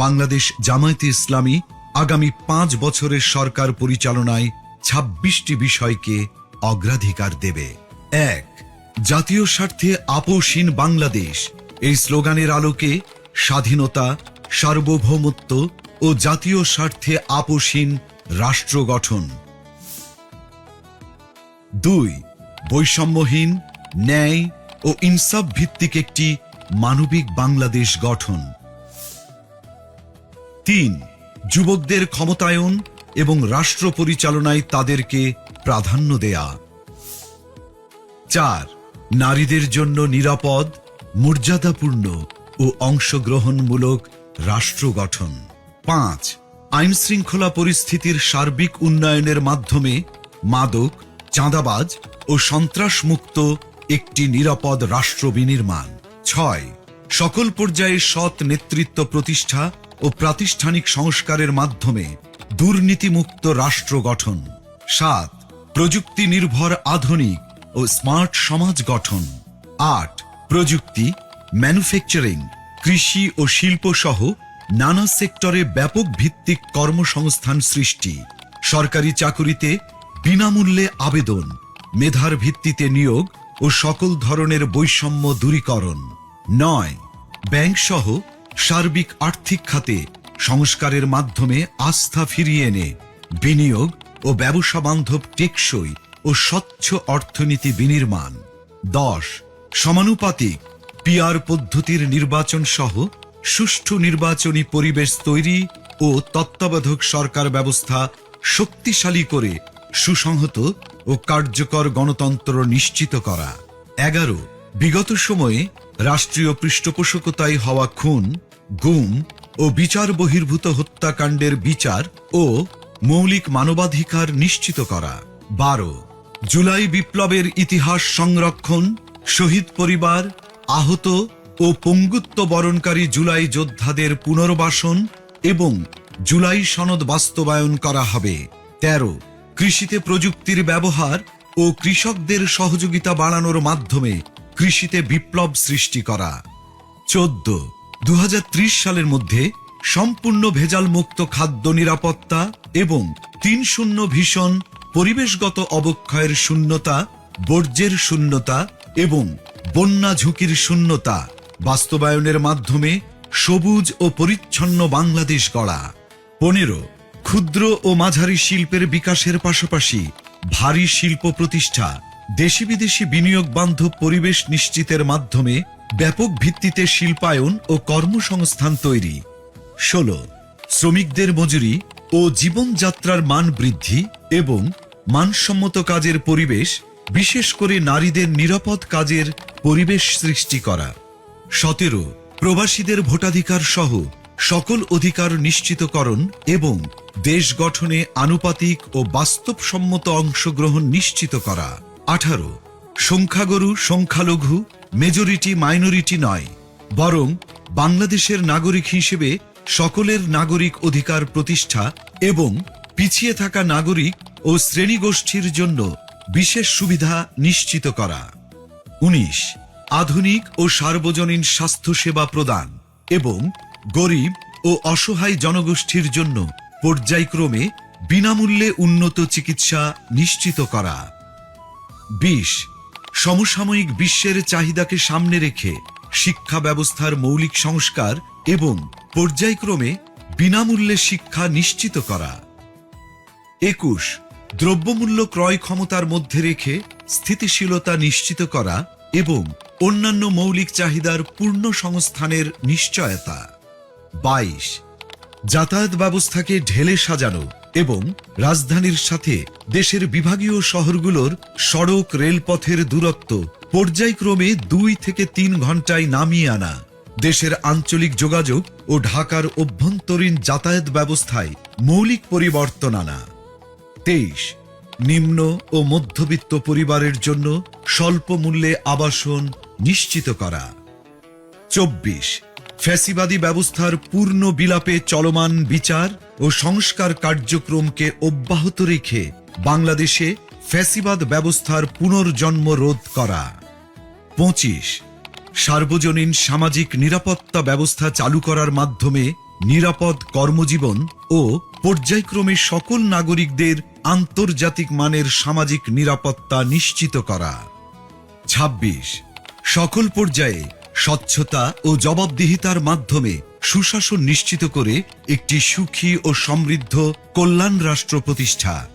বাংলাদেশ জামায়াতে ইসলামী আগামী 5 বছরের সরকার পরিচালনায় 26টি বিষয়কে অগ্রাধিকার দেবে। 1. জাতীয় স্বার্থে আপোষহীন বাংলাদেশ। এই স্লোগানের আলোকে স্বাধীনতা, সার্বভৌমত্ব ও জাতীয় স্বার্থে আপোষহীন রাষ্ট্র গঠন। 2. বৈষম্যহীন, ন্যায় ও ইনসাফ ভিত্তিক একটি মানবিক বাংলাদেশ গঠন। 3. যুবকদের ক্ষমতায়ন এবং রাষ্ট্র পরিচালনায় তাদেরকে প্রাধান্য দেয়া। 4. নারীদের জন্য নিরাপদ, মর্যাদাপূর্ণ ও অংশগ্রহণমূলক রাষ্ট্র গঠন। 5. আইন শৃঙ্খলা পরিস্থিতির সার্বিক উন্নয়নের মাধ্যমে মাদক, চাঁদাবাজ ও সন্ত্রাসমুক্ত একটি নিরাপদ রাষ্ট্র বিনির্মাণ। 6. সকল পর্যায়ে সৎ নেতৃত্ব প্রতিষ্ঠা ও প্রাতিষ্ঠানিক সংস্কারের মাধ্যমে দুর্নীতিমুক্ত রাষ্ট্র গঠন। 7. প্রযুক্তি নির্ভর আধুনিক ও স্মার্ট সমাজ গঠন। 8. প্রযুক্তি, ম্যানুফ্যাকচারিং, কৃষি ও শিল্প সহ নানা সেক্টরে ব্যাপক ভিত্তিক কর্মসংস্থান সৃষ্টি। সরকারি চাকুরিতে বিনামূল্যে আবেদন, মেধার ভিত্তিতে নিয়োগ ও সকল ধরনের বৈষম্য দূরীকরণ। 9. ব্যাংক সহ সার্বিক আর্থিক খাতে সংস্কারের মাধ্যমে আস্থা ফিরিয়ে এনে বিনিয়োগ ও ব্যবসা বান্ধব টেকসই ও স্বচ্ছ অর্থনীতি বিনির্মাণ। 10. সমানুপাতিক পিআর পদ্ধতির নির্বাচন সহ সুষ্ঠু নির্বাচনী পরিবেশ তৈরি ও তত্ত্বাবধায়ক সরকার ব্যবস্থা শক্তিশালী করে সুসংহত ও কার্যকর গণতন্ত্র নিশ্চিত করা। 11. বিগত সময়ে রাষ্ট্রীয় পৃষ্ঠপোষকতায় হওয়া খুন, গুম ও বিচার বহির্ভূত হত্যাকাণ্ডের বিচার ও মৌলিক মানবাধিকার নিশ্চিত করা। 12. জুলাই বিপ্লবের ইতিহাস সংরক্ষণ, শহীদ পরিবার, আহত ও পঙ্গুত্ব বরণকারী জুলাই যোদ্ধাদের পুনর্বাসন এবং জুলাই সনদ বাস্তবায়ন করা হবে। 13. কৃষিতে প্রযুক্তির ব্যবহার ও কৃষকদের সহযোগিতা বাড়ানোর মাধ্যমে কৃষিতে বিপ্লব সৃষ্টি করা। 14. 2030 সালের মধ্যে সম্পূর্ণ ভেজাল মুক্ত খাদ্য নিরাপত্তা এবং 3-0 ভিশন, পরিবেশগত অবক্ষয়ের শূন্যতা, বর্জ্যের শূন্যতা এবং বন্যা ঝুঁকির শূন্যতা বাস্তবায়নের মাধ্যমে সবুজ ও পরিচ্ছন্ন বাংলাদেশ গড়া। 15. ক্ষুদ্র ও মাঝারি শিল্পের বিকাশের পাশাপাশি ভারী শিল্প প্রতিষ্ঠা, দেশি বিদেশি বিনিয়োগ বান্ধব পরিবেশ নিশ্চিতের মাধ্যমে ব্যাপক ভিত্তিতে শিল্পায়ন ও কর্মসংস্থান তৈরি। 16. শ্রমিকদের মজুরি ও জীবনযাত্রার মান বৃদ্ধি এবং মানসম্মত কাজের পরিবেশ, বিশেষ করে নারীদের নিরাপদ কাজের পরিবেশ সৃষ্টি করা। 17. প্রবাসীদের ভোটাধিকার সহ সকল অধিকার নিশ্চিতকরণ এবং দেশ গঠনে আনুপাতিক ও বাস্তবসম্মত অংশগ্রহণ নিশ্চিত করা। 18. সংখ্যাগুরু সংখ্যালঘু, মেজরিটি মাইনরিটি নয়, বরং বাংলাদেশের নাগরিক হিসেবে সকলের নাগরিক অধিকার প্রতিষ্ঠা এবং পিছিয়ে থাকা নাগরিক ও শ্রেণীগোষ্ঠীর জন্য বিশেষ সুবিধা নিশ্চিত করা। 19. আধুনিক ও সার্বজনীন স্বাস্থ্যসেবা প্রদান এবং গরিব ও অসহায় জনগোষ্ঠীর জন্য পর্যায়ক্রমে বিনামূল্যে উন্নত চিকিৎসা নিশ্চিত করা। 20. সমসাময়িক বিশ্বের চাহিদাকে সামনে রেখে শিক্ষা ব্যবস্থার মৌলিক সংস্কার এবং পর্যায়ক্রমে বিনামূল্যে শিক্ষা নিশ্চিত করা। 21. দ্রব্যমূল্য ক্রয় ক্ষমতার মধ্যে রেখে স্থিতিশীলতা নিশ্চিত করা এবং অন্যান্য মৌলিক চাহিদার পূর্ণ সংস্থানের নিশ্চয়তা। 22. যাতায়াত ব্যবস্থাকে ঢেলে সাজানো এবং রাজধানীর সাথে দেশের বিভাগীয় শহরগুলোর সড়ক রেলপথের দূরত্ব পর্যায়ক্রমে 2 থেকে 3 ঘন্টায় নামিয়ে আনা, দেশের আঞ্চলিক যোগাযোগ ও ঢাকার অভ্যন্তরীণ যাতায়াত ব্যবস্থায় মৌলিক পরিবর্তন আনা। 23. নিম্ন ও মধ্যবিত্ত পরিবারের জন্য স্বল্প মূল্যে আবাসন নিশ্চিত করা। 24. ফ্যাসিবাদী ব্যবস্থার পূর্ণ বিলাপে চলমান বিচার ও সংস্কার কার্যক্রমকে অব্যাহত রেখে বাংলাদেশে ফ্যাসিবাদ ব্যবস্থার পুনর্জন্ম রোধ করা। 25. সার্বজনীন সামাজিক নিরাপত্তা ব্যবস্থা চালু করার মাধ্যমে নিরাপদ কর্মজীবন ও পর্যায়ক্রমে সকল নাগরিকদের আন্তর্জাতিক মানের সামাজিক নিরাপত্তা নিশ্চিত করা। ২৬ সকল পর্যায়ে স্বচ্ছতা ও জবাবদিহিতার মাধ্যমে সুশাসন নিশ্চিত করে একটি সুখী ও সমৃদ্ধ কল্যাণ রাষ্ট্র প্রতিষ্ঠা।